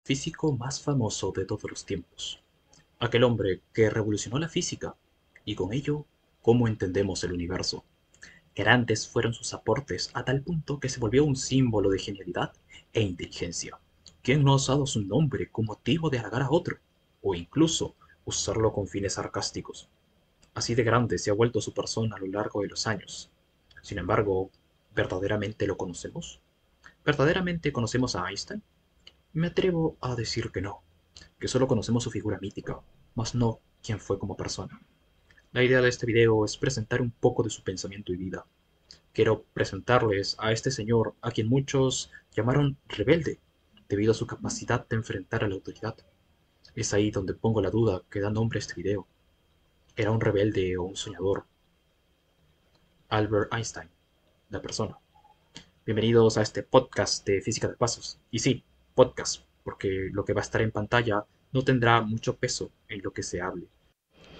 físico más famoso de todos los tiempos. Aquel hombre que revolucionó la física y con ello cómo entendemos el universo. Grandes fueron sus aportes a tal punto que se volvió un símbolo de genialidad e inteligencia. ¿Quién no ha usado su nombre con motivo de halagar a otro? O incluso usarlo con fines sarcásticos. Así de grande se ha vuelto su persona a lo largo de los años. Sin embargo, ¿verdaderamente lo conocemos? ¿Verdaderamente conocemos a Einstein? Me atrevo a decir que no, que solo conocemos su figura mítica, mas no quién fue como persona. La idea de este video es presentar un poco de su pensamiento y vida. Quiero presentarles a este señor a quien muchos llamaron rebelde, debido a su capacidad de enfrentar a la autoridad. Es ahí donde pongo la duda que da nombre a este video. ¿Era un rebelde o un soñador? Albert Einstein, la persona. Bienvenidos a este podcast de Física de Pasos. Y sí, podcast, porque lo que va a estar en pantalla no tendrá mucho peso en lo que se hable,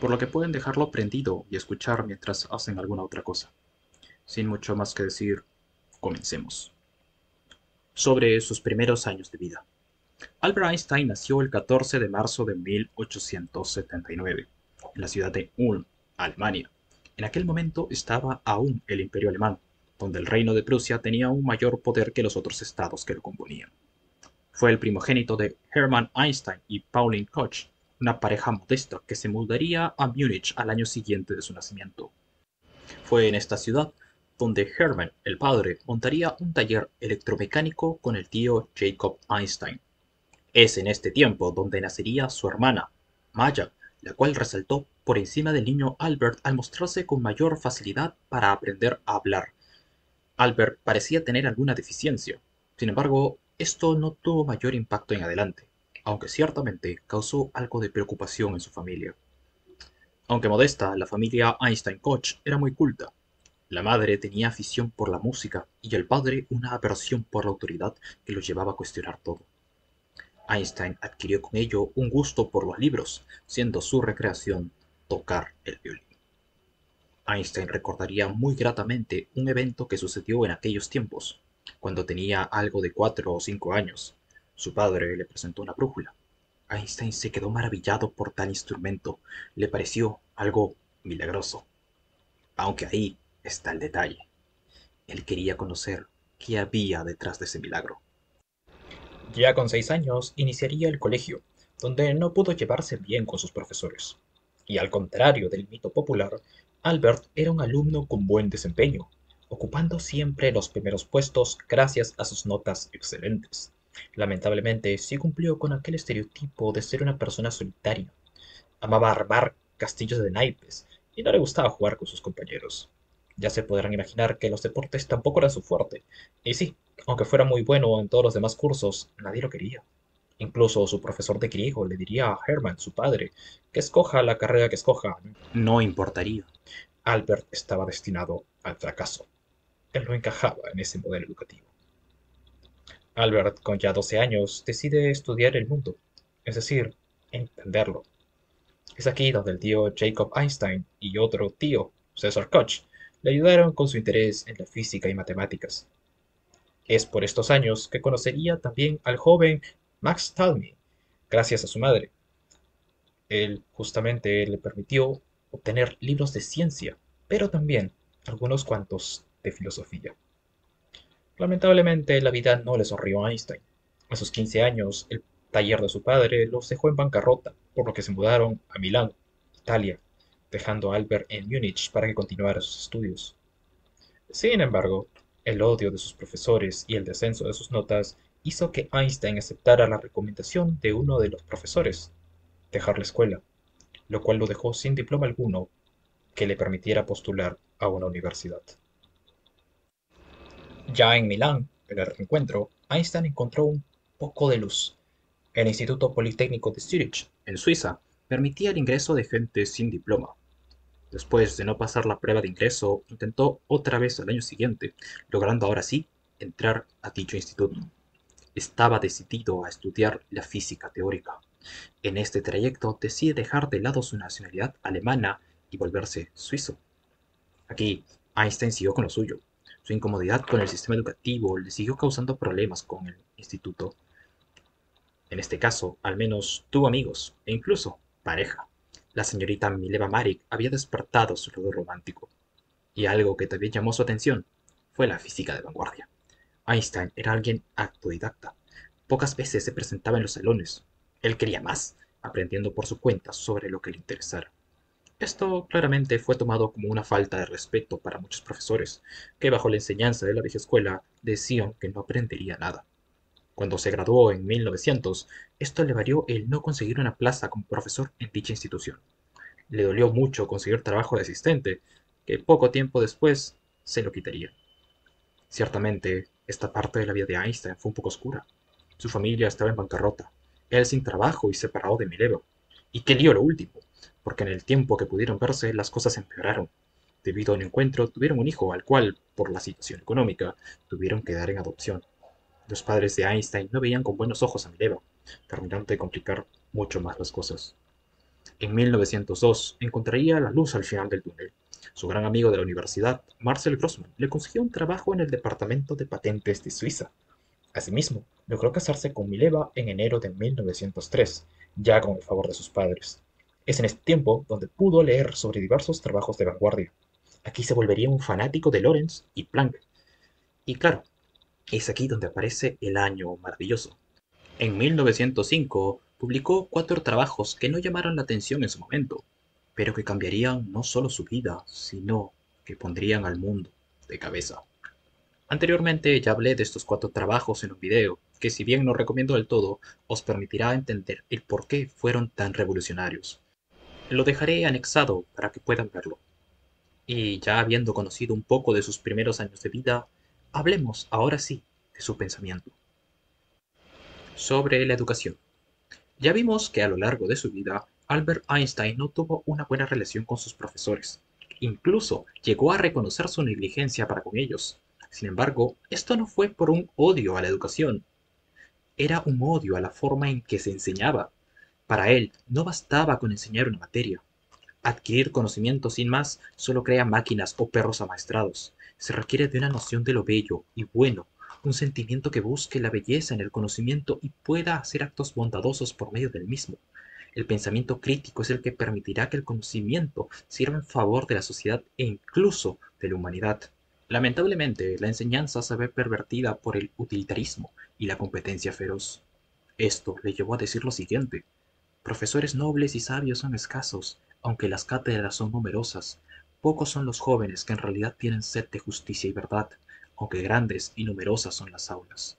por lo que pueden dejarlo prendido y escuchar mientras hacen alguna otra cosa. Sin mucho más que decir, comencemos. Sobre sus primeros años de vida. Albert Einstein nació el 14 de marzo de 1879, en la ciudad de Ulm, Alemania. En aquel momento estaba aún el Imperio Alemán, donde el Reino de Prusia tenía un mayor poder que los otros estados que lo componían. Fue el primogénito de Hermann Einstein y Pauline Koch, una pareja modesta que se mudaría a Múnich al año siguiente de su nacimiento. Fue en esta ciudad donde Hermann, el padre, montaría un taller electromecánico con el tío Jacob Einstein. Es en este tiempo donde nacería su hermana, Maya, la cual resaltó por encima del niño Albert al mostrarse con mayor facilidad para aprender a hablar. Albert parecía tener alguna deficiencia, sin embargo, esto no tuvo mayor impacto en adelante, aunque ciertamente causó algo de preocupación en su familia. Aunque modesta, la familia Einstein-Koch era muy culta. La madre tenía afición por la música y el padre una aversión por la autoridad que los llevaba a cuestionar todo. Einstein adquirió con ello un gusto por los libros, siendo su recreación tocar el violín. Einstein recordaría muy gratamente un evento que sucedió en aquellos tiempos, cuando tenía algo de 4 o 5 años. Su padre le presentó una brújula. Einstein se quedó maravillado por tal instrumento, le pareció algo milagroso. Aunque ahí está el detalle. Él quería conocer qué había detrás de ese milagro. Ya con 6 años iniciaría el colegio, donde no pudo llevarse bien con sus profesores. Y al contrario del mito popular, Albert era un alumno con buen desempeño, ocupando siempre los primeros puestos gracias a sus notas excelentes. Lamentablemente, sí cumplió con aquel estereotipo de ser una persona solitaria. Amaba armar castillos de naipes y no le gustaba jugar con sus compañeros. Ya se podrán imaginar que los deportes tampoco eran su fuerte. Y sí, aunque fuera muy bueno en todos los demás cursos, nadie lo quería. Incluso su profesor de griego le diría a Hermann, su padre, que escoja la carrera que escoja, no importaría. Albert estaba destinado al fracaso. Él no encajaba en ese modelo educativo. Albert, con ya 12 años, decide estudiar el mundo, es decir, entenderlo. Es aquí donde el tío Jacob Einstein y otro tío, Cesar Koch, le ayudaron con su interés en la física y matemáticas. Es por estos años que conocería también al joven Max Talmy, gracias a su madre. Él justamente le permitió obtener libros de ciencia, pero también algunos cuantos de filosofía. Lamentablemente, la vida no le sonrió a Einstein. A sus 15 años, el taller de su padre los dejó en bancarrota, por lo que se mudaron a Milán, Italia, dejando a Albert en Múnich para que continuara sus estudios. Sin embargo, el odio de sus profesores y el descenso de sus notas hizo que Einstein aceptara la recomendación de uno de los profesores, dejar la escuela, lo cual lo dejó sin diploma alguno que le permitiera postular a una universidad. Ya en Milán, en el reencuentro, Einstein encontró un poco de luz. El Instituto Politécnico de Zúrich, en Suiza, permitía el ingreso de gente sin diploma. Después de no pasar la prueba de ingreso, intentó otra vez al año siguiente, logrando ahora sí entrar a dicho instituto. Estaba decidido a estudiar la física teórica. En este trayecto decide dejar de lado su nacionalidad alemana y volverse suizo. Aquí, Einstein siguió con lo suyo. Su incomodidad con el sistema educativo le siguió causando problemas con el instituto. En este caso, al menos tuvo amigos e incluso pareja. La señorita Mileva Maric había despertado su lado romántico, y algo que también llamó su atención fue la física de vanguardia. Einstein era alguien autodidacta. Pocas veces se presentaba en los salones. Él quería más, aprendiendo por su cuenta sobre lo que le interesara. Esto claramente fue tomado como una falta de respeto para muchos profesores, que bajo la enseñanza de la vieja escuela decían que no aprendería nada. Cuando se graduó en 1900, esto le valió el no conseguir una plaza como profesor en dicha institución. Le dolió mucho conseguir trabajo de asistente, que poco tiempo después se lo quitaría. Ciertamente, esta parte de la vida de Einstein fue un poco oscura. Su familia estaba en bancarrota, él sin trabajo y separado de Mileva. Y qué lío lo último, porque en el tiempo que pudieron verse las cosas empeoraron. Debido a un encuentro, tuvieron un hijo al cual, por la situación económica, tuvieron que dar en adopción. Los padres de Einstein no veían con buenos ojos a Mileva, terminando de complicar mucho más las cosas. En 1902 encontraría la luz al final del túnel. Su gran amigo de la universidad, Marcel Grossmann, le consiguió un trabajo en el departamento de patentes de Suiza. Asimismo, logró casarse con Mileva en enero de 1903, ya con el favor de sus padres. Es en este tiempo donde pudo leer sobre diversos trabajos de vanguardia. Aquí se volvería un fanático de Lorentz y Planck. Y claro, es aquí donde aparece el año maravilloso. En 1905 publicó cuatro trabajos que no llamaron la atención en su momento, pero que cambiarían no solo su vida, sino que pondrían al mundo de cabeza. Anteriormente ya hablé de estos cuatro trabajos en un video, que si bien no recomiendo del todo, os permitirá entender el por qué fueron tan revolucionarios. Lo dejaré anexado para que puedan verlo. Y ya habiendo conocido un poco de sus primeros años de vida, hablemos ahora sí de su pensamiento. Sobre la educación. Ya vimos que a lo largo de su vida, Albert Einstein no tuvo una buena relación con sus profesores. Incluso llegó a reconocer su negligencia para con ellos. Sin embargo, esto no fue por un odio a la educación, era un odio a la forma en que se enseñaba. Para él, no bastaba con enseñar una materia. Adquirir conocimiento sin más solo crea máquinas o perros amaestrados. Se requiere de una noción de lo bello y bueno, un sentimiento que busque la belleza en el conocimiento y pueda hacer actos bondadosos por medio del mismo. El pensamiento crítico es el que permitirá que el conocimiento sirva en favor de la sociedad e incluso de la humanidad. Lamentablemente, la enseñanza se ve pervertida por el utilitarismo y la competencia feroz. Esto le llevó a decir lo siguiente: profesores nobles y sabios son escasos, aunque las cátedras son numerosas. Pocos son los jóvenes que en realidad tienen sed de justicia y verdad, aunque grandes y numerosas son las aulas.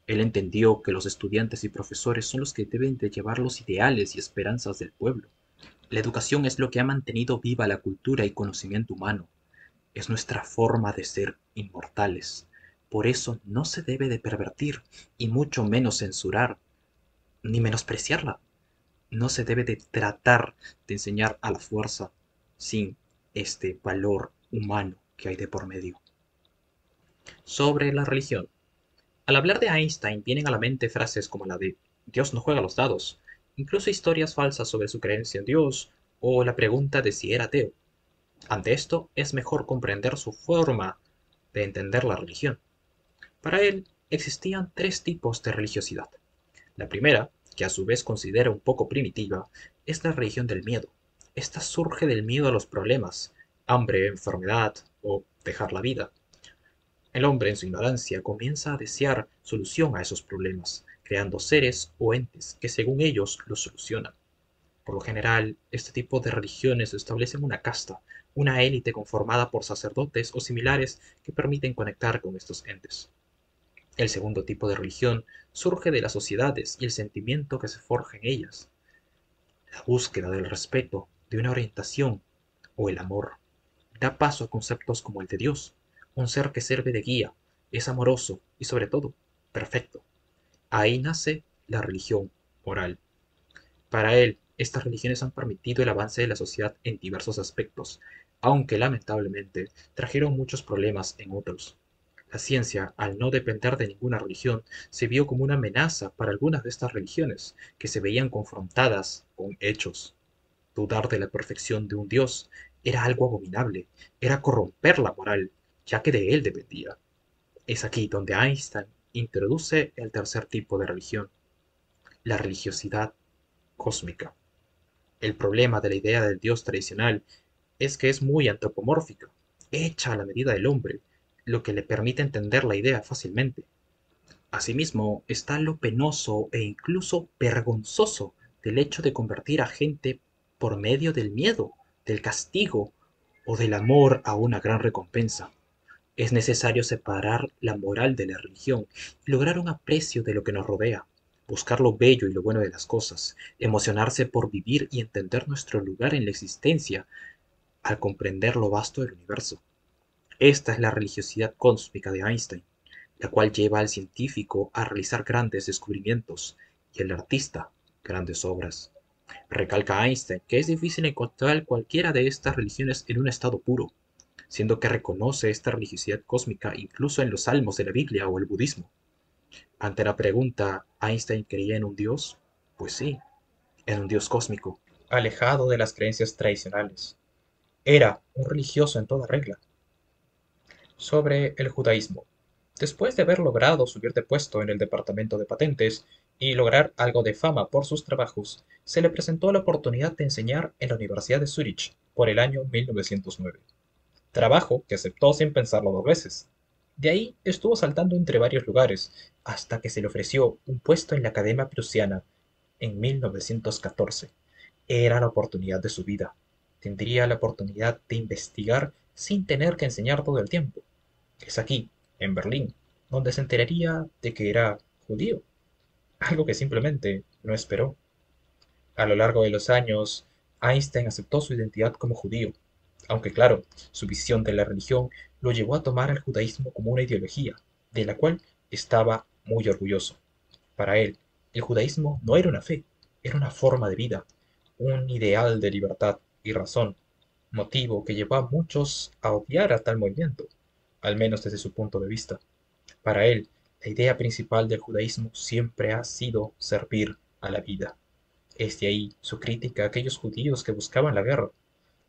Él entendió que los estudiantes y profesores son los que deben de llevar los ideales y esperanzas del pueblo. La educación es lo que ha mantenido viva la cultura y conocimiento humano. Es nuestra forma de ser inmortales. Por eso no se debe de pervertir, y mucho menos censurar, ni menospreciarla. No se debe de tratar de enseñar a la fuerza sin este valor humano que hay de por medio. Sobre la religión. Al hablar de Einstein vienen a la mente frases como la de Dios no juega los dados, incluso historias falsas sobre su creencia en Dios o la pregunta de si era ateo. Ante esto es mejor comprender su forma de entender la religión. Para él existían tres tipos de religiosidad. La primera, que a su vez considera un poco primitiva, es la religión del miedo. Esta surge del miedo a los problemas, hambre, enfermedad o dejar la vida. El hombre en su ignorancia comienza a desear solución a esos problemas, creando seres o entes que según ellos los solucionan. Por lo general, este tipo de religiones establecen una casta, una élite conformada por sacerdotes o similares que permiten conectar con estos entes. El segundo tipo de religión surge de las sociedades y el sentimiento que se forja en ellas, la búsqueda del respeto, de una orientación o el amor. Da paso a conceptos como el de Dios, un ser que sirve de guía, es amoroso y sobre todo, perfecto. Ahí nace la religión moral. Para él, estas religiones han permitido el avance de la sociedad en diversos aspectos, aunque lamentablemente trajeron muchos problemas en otros. La ciencia, al no depender de ninguna religión, se vio como una amenaza para algunas de estas religiones, que se veían confrontadas con hechos. Dudar de la perfección de un Dios era algo abominable, era corromper la moral, ya que de él dependía. Es aquí donde Einstein introduce el tercer tipo de religión, la religiosidad cósmica. El problema de la idea del Dios tradicional es que es muy antropomórfica, hecha a la medida del hombre, lo que le permite entender la idea fácilmente. Asimismo, está lo penoso e incluso vergonzoso del hecho de convertir a gente por medio del miedo, del castigo o del amor a una gran recompensa. Es necesario separar la moral de la religión y lograr un aprecio de lo que nos rodea, buscar lo bello y lo bueno de las cosas, emocionarse por vivir y entender nuestro lugar en la existencia al comprender lo vasto del universo. Esta es la religiosidad cósmica de Einstein, la cual lleva al científico a realizar grandes descubrimientos y al artista grandes obras. Recalca Einstein que es difícil encontrar cualquiera de estas religiones en un estado puro, siendo que reconoce esta religiosidad cósmica incluso en los salmos de la Biblia o el budismo. Ante la pregunta, ¿Einstein creía en un dios? Pues sí, en un dios cósmico, alejado de las creencias tradicionales. Era un religioso en toda regla. Sobre el judaísmo. Después de haber logrado subir de puesto en el departamento de patentes y lograr algo de fama por sus trabajos, se le presentó la oportunidad de enseñar en la Universidad de Zúrich por el año 1909. Trabajo que aceptó sin pensarlo dos veces. De ahí estuvo saltando entre varios lugares, hasta que se le ofreció un puesto en la Academia Prusiana en 1914. Era la oportunidad de su vida. Tendría la oportunidad de investigar sin tener que enseñar todo el tiempo. Es aquí, en Berlín, donde se enteraría de que era judío, algo que simplemente no esperó. A lo largo de los años, Einstein aceptó su identidad como judío, aunque claro, su visión de la religión lo llevó a tomar al judaísmo como una ideología, de la cual estaba muy orgulloso. Para él, el judaísmo no era una fe, era una forma de vida, un ideal de libertad y razón, motivo que llevó a muchos a odiar a tal movimiento, al menos desde su punto de vista. Para él, la idea principal del judaísmo siempre ha sido servir a la vida. Es de ahí su crítica a aquellos judíos que buscaban la guerra.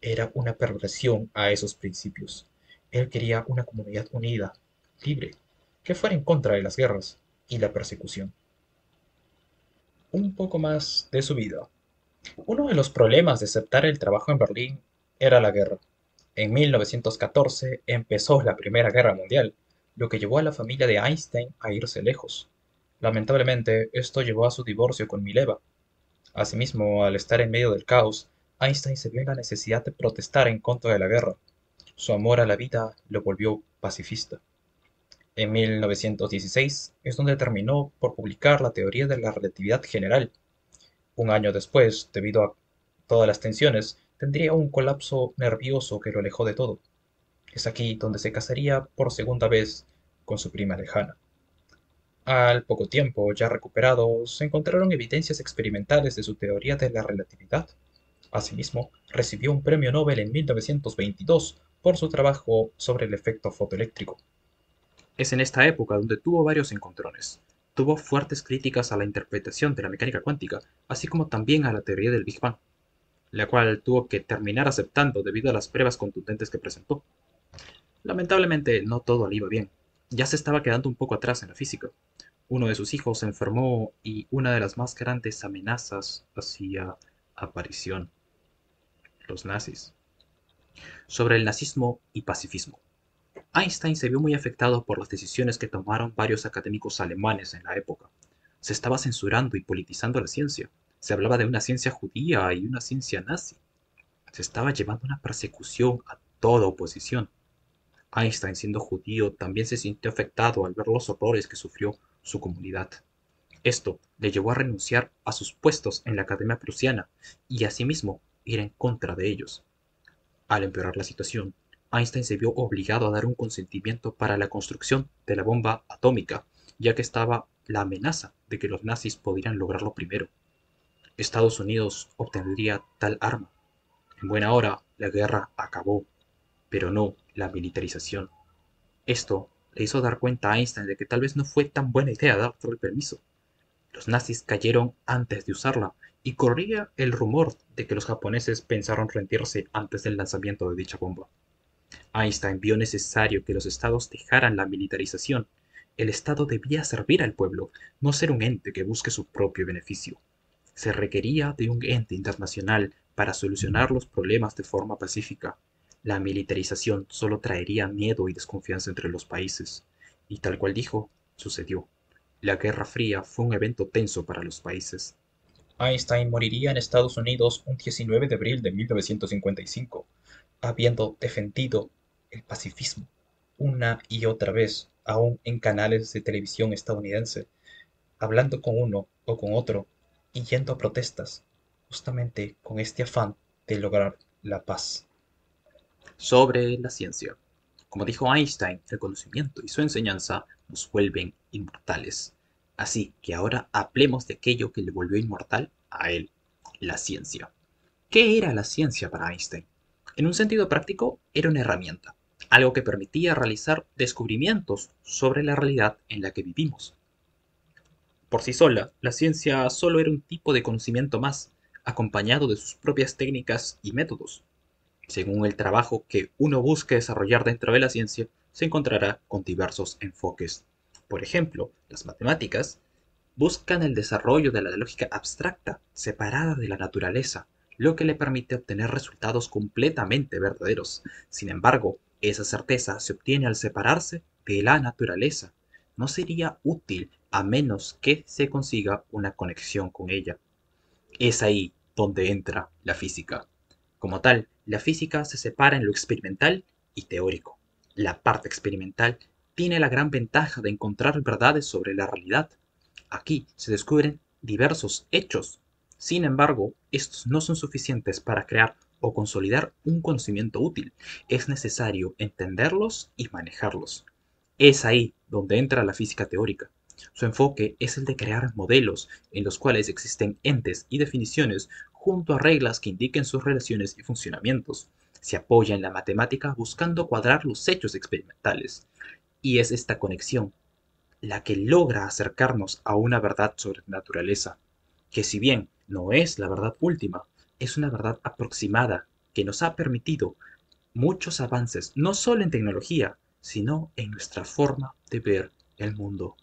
Era una perversión a esos principios. Él quería una comunidad unida, libre, que fuera en contra de las guerras y la persecución. Un poco más de su vida. Uno de los problemas de aceptar el trabajo en Berlín era la guerra. En 1914 empezó la Primera Guerra Mundial, lo que llevó a la familia de Einstein a irse lejos. Lamentablemente, esto llevó a su divorcio con Mileva. Asimismo, al estar en medio del caos, Einstein se vio en la necesidad de protestar en contra de la guerra. Su amor a la vida lo volvió pacifista. En 1916 es donde terminó por publicar la teoría de la relatividad general. Un año después, debido a todas las tensiones, tendría un colapso nervioso que lo alejó de todo. Es aquí donde se casaría por segunda vez con su prima lejana. Al poco tiempo, ya recuperado, se encontraron evidencias experimentales de su teoría de la relatividad. Asimismo, recibió un premio Nobel en 1922 por su trabajo sobre el efecto fotoeléctrico. Es en esta época donde tuvo varios encontrones. Tuvo fuertes críticas a la interpretación de la mecánica cuántica, así como también a la teoría del Big Bang, la cual tuvo que terminar aceptando debido a las pruebas contundentes que presentó. Lamentablemente, no todo le iba bien. Ya se estaba quedando un poco atrás en la física. Uno de sus hijos se enfermó y una de las más grandes amenazas hacía aparición: los nazis. Sobre el nazismo y pacifismo. Einstein se vio muy afectado por las decisiones que tomaron varios académicos alemanes en la época. Se estaba censurando y politizando la ciencia. Se hablaba de una ciencia judía y una ciencia nazi. Se estaba llevando una persecución a toda oposición. Einstein, siendo judío, también se sintió afectado al ver los horrores que sufrió su comunidad. Esto le llevó a renunciar a sus puestos en la Academia Prusiana y asimismo ir en contra de ellos. Al empeorar la situación, Einstein se vio obligado a dar un consentimiento para la construcción de la bomba atómica, ya que estaba la amenaza de que los nazis podrían lograrlo primero. Estados Unidos obtendría tal arma. En buena hora, la guerra acabó, pero no la militarización. Esto le hizo dar cuenta a Einstein de que tal vez no fue tan buena idea dar el permiso. Los nazis cayeron antes de usarla y corría el rumor de que los japoneses pensaron rendirse antes del lanzamiento de dicha bomba. Einstein vio necesario que los estados dejaran la militarización El Estado debía servir al pueblo, no ser un ente que busque su propio beneficio. Se requería de un ente internacional para solucionar los problemas de forma pacífica. La militarización solo traería miedo y desconfianza entre los países. Y tal cual dijo, sucedió. La Guerra Fría fue un evento tenso para los países. Einstein moriría en Estados Unidos un 19 de abril de 1955, habiendo defendido el pacifismo una y otra vez, aún en canales de televisión estadounidense, hablando con uno o con otro y yendo a protestas, justamente con este afán de lograr la paz. Sobre la ciencia. Como dijo Einstein, el conocimiento y su enseñanza nos vuelven inmortales. Así que ahora hablemos de aquello que le volvió inmortal a él, la ciencia. ¿Qué era la ciencia para Einstein? En un sentido práctico, era una herramienta, algo que permitía realizar descubrimientos sobre la realidad en la que vivimos. Por sí sola, la ciencia solo era un tipo de conocimiento más, acompañado de sus propias técnicas y métodos. Según el trabajo que uno busque desarrollar dentro de la ciencia, se encontrará con diversos enfoques. Por ejemplo, las matemáticas buscan el desarrollo de la lógica abstracta, separada de la naturaleza, lo que le permite obtener resultados completamente verdaderos. Sin embargo, esa certeza se obtiene al separarse de la naturaleza. No sería útil a menos que se consiga una conexión con ella. Es ahí donde entra la física. Como tal, la física se separa en lo experimental y teórico. La parte experimental tiene la gran ventaja de encontrar verdades sobre la realidad. Aquí se descubren diversos hechos. Sin embargo, estos no son suficientes para crear o consolidar un conocimiento útil. Es necesario entenderlos y manejarlos. Es ahí donde entra la física teórica. Su enfoque es el de crear modelos en los cuales existen entes y definiciones junto a reglas que indiquen sus relaciones y funcionamientos. Se apoya en la matemática buscando cuadrar los hechos experimentales. Y es esta conexión la que logra acercarnos a una verdad sobre naturaleza, que si bien no es la verdad última, es una verdad aproximada que nos ha permitido muchos avances, no solo en tecnología, sino en nuestra forma de ver el mundo.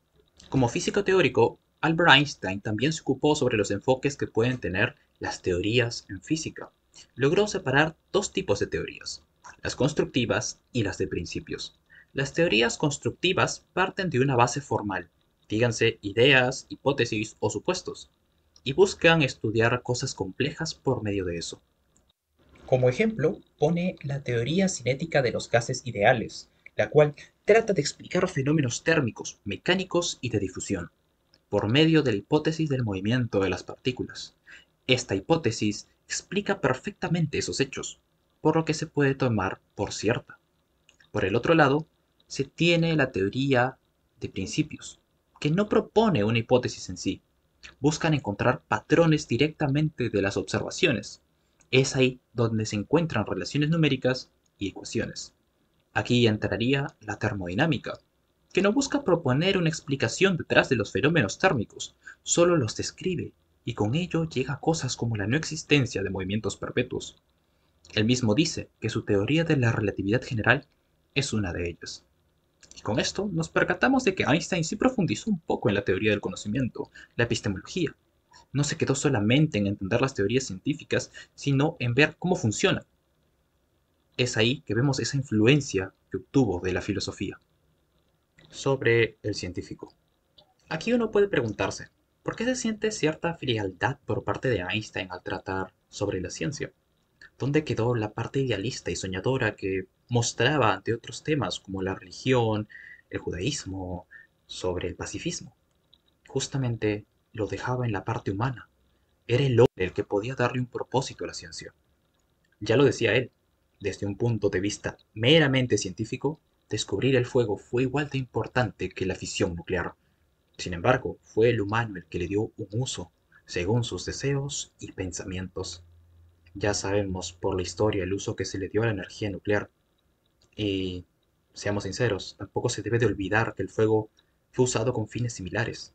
Como físico teórico, Albert Einstein también se ocupó sobre los enfoques que pueden tener las teorías en física. Logró separar dos tipos de teorías, las constructivas y las de principios. Las teorías constructivas parten de una base formal, díganse ideas, hipótesis o supuestos, y buscan estudiar cosas complejas por medio de eso. Como ejemplo, pone la teoría cinética de los gases ideales, la cual trata de explicar fenómenos térmicos, mecánicos y de difusión, por medio de la hipótesis del movimiento de las partículas. Esta hipótesis explica perfectamente esos hechos, por lo que se puede tomar por cierta. Por el otro lado, se tiene la teoría de principios, que no propone una hipótesis en sí, buscan encontrar patrones directamente de las observaciones. Es ahí donde se encuentran relaciones numéricas y ecuaciones. Aquí entraría la termodinámica, que no busca proponer una explicación detrás de los fenómenos térmicos, solo los describe, y con ello llega a cosas como la no existencia de movimientos perpetuos. Él mismo dice que su teoría de la relatividad general es una de ellas. Y con esto nos percatamos de que Einstein sí profundizó un poco en la teoría del conocimiento, la epistemología. No se quedó solamente en entender las teorías científicas, sino en ver cómo funcionan. Es ahí que vemos esa influencia que obtuvo de la filosofía. Sobre el científico. Aquí uno puede preguntarse, ¿por qué se siente cierta frialdad por parte de Einstein al tratar sobre la ciencia? ¿Dónde quedó la parte idealista y soñadora que mostraba ante otros temas como la religión, el judaísmo, sobre el pacifismo? Justamente lo dejaba en la parte humana. Era el hombre el que podía darle un propósito a la ciencia. Ya lo decía él, desde un punto de vista meramente científico, descubrir el fuego fue igual de importante que la fisión nuclear. Sin embargo, fue el humano el que le dio un uso, según sus deseos y pensamientos. Ya sabemos por la historia el uso que se le dio a la energía nuclear. Y, seamos sinceros, tampoco se debe de olvidar que el fuego fue usado con fines similares.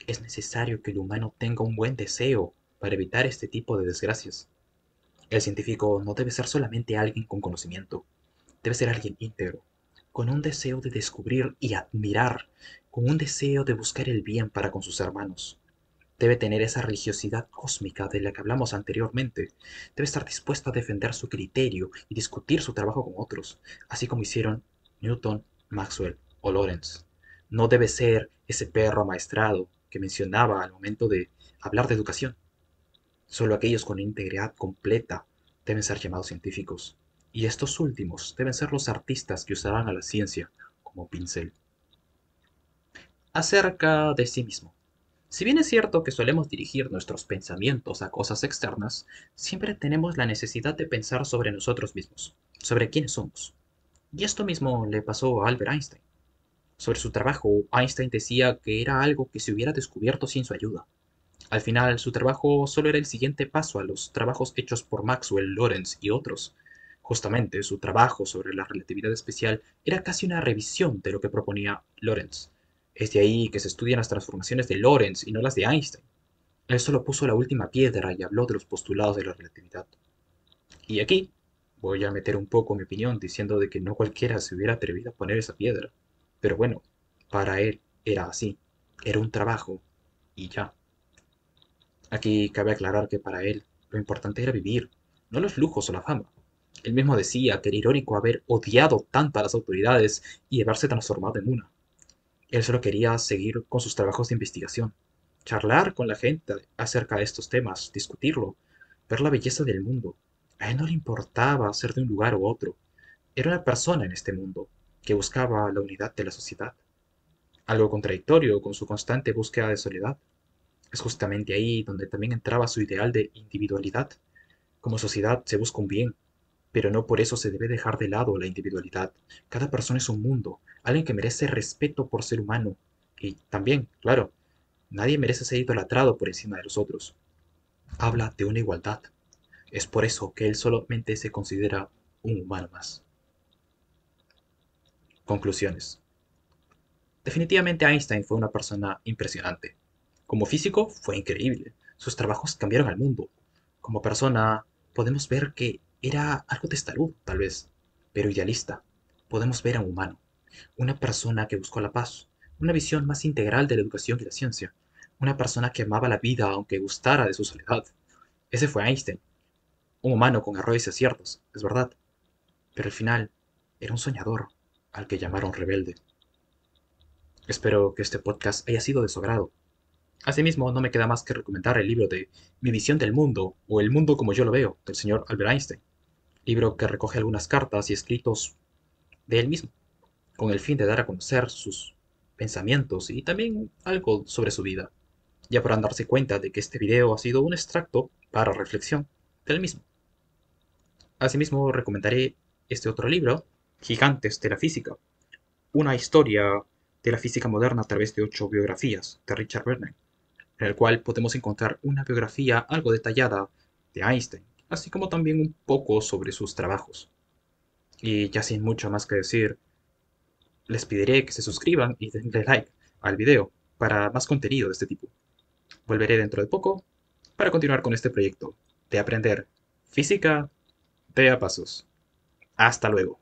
Es necesario que el humano tenga un buen deseo para evitar este tipo de desgracias. El científico no debe ser solamente alguien con conocimiento, debe ser alguien íntegro, con un deseo de descubrir y admirar, con un deseo de buscar el bien para con sus hermanos. Debe tener esa religiosidad cósmica de la que hablamos anteriormente. Debe estar dispuesto a defender su criterio y discutir su trabajo con otros, así como hicieron Newton, Maxwell o Lorentz. No debe ser ese perro amaestrado que mencionaba al momento de hablar de educación. Solo aquellos con integridad completa deben ser llamados científicos, y estos últimos deben ser los artistas que usarán a la ciencia como pincel. Acerca de sí mismo. Si bien es cierto que solemos dirigir nuestros pensamientos a cosas externas, siempre tenemos la necesidad de pensar sobre nosotros mismos, sobre quiénes somos. Y esto mismo le pasó a Albert Einstein. Sobre su trabajo, Einstein decía que era algo que se hubiera descubierto sin su ayuda. Al final, su trabajo solo era el siguiente paso a los trabajos hechos por Maxwell, Lorentz y otros. Justamente, su trabajo sobre la relatividad especial era casi una revisión de lo que proponía Lorentz. Es de ahí que se estudian las transformaciones de Lorentz y no las de Einstein. Él solo puso la última piedra y habló de los postulados de la relatividad. Y aquí voy a meter un poco mi opinión diciendo de que no cualquiera se hubiera atrevido a poner esa piedra. Pero bueno, para él era así. Era un trabajo y ya. Aquí cabe aclarar que para él lo importante era vivir, no los lujos o la fama. Él mismo decía que era irónico haber odiado tanto a las autoridades y haberse transformado en una. Él solo quería seguir con sus trabajos de investigación, charlar con la gente acerca de estos temas, discutirlo, ver la belleza del mundo. A él no le importaba ser de un lugar u otro. Era una persona en este mundo que buscaba la unidad de la sociedad, algo contradictorio con su constante búsqueda de soledad. Es justamente ahí donde también entraba su ideal de individualidad. Como sociedad se busca un bien, pero no por eso se debe dejar de lado la individualidad. Cada persona es un mundo, alguien que merece respeto por ser humano. Y también, claro, nadie merece ser idolatrado por encima de los otros. Habla de una igualdad. Es por eso que él solamente se considera un humano más. Conclusiones. Definitivamente Einstein fue una persona impresionante. Como físico fue increíble. Sus trabajos cambiaron al mundo. Como persona podemos ver que era algo testarudo, tal vez, pero idealista. Podemos ver a un humano, una persona que buscó la paz, una visión más integral de la educación y la ciencia, una persona que amaba la vida aunque gustara de su soledad. Ese fue Einstein, un humano con errores y aciertos, es verdad, pero al final era un soñador, al que llamaron rebelde. Espero que este podcast haya sido de su agrado. Asimismo, no me queda más que recomendar el libro de Mi visión del mundo, o El mundo como yo lo veo, del señor Albert Einstein, libro que recoge algunas cartas y escritos de él mismo, con el fin de dar a conocer sus pensamientos y también algo sobre su vida. Ya podrán darse cuenta de que este video ha sido un extracto para reflexión del mismo. Asimismo, recomendaré este otro libro, Gigantes de la Física, una historia de la física moderna a través de 8 biografías de Richard Bernstein, en el cual podemos encontrar una biografía algo detallada de Einstein, así como también un poco sobre sus trabajos. Y ya sin mucho más que decir, les pediré que se suscriban y denle like al video para más contenido de este tipo. Volveré dentro de poco para continuar con este proyecto de aprender física de a pasos. Hasta luego.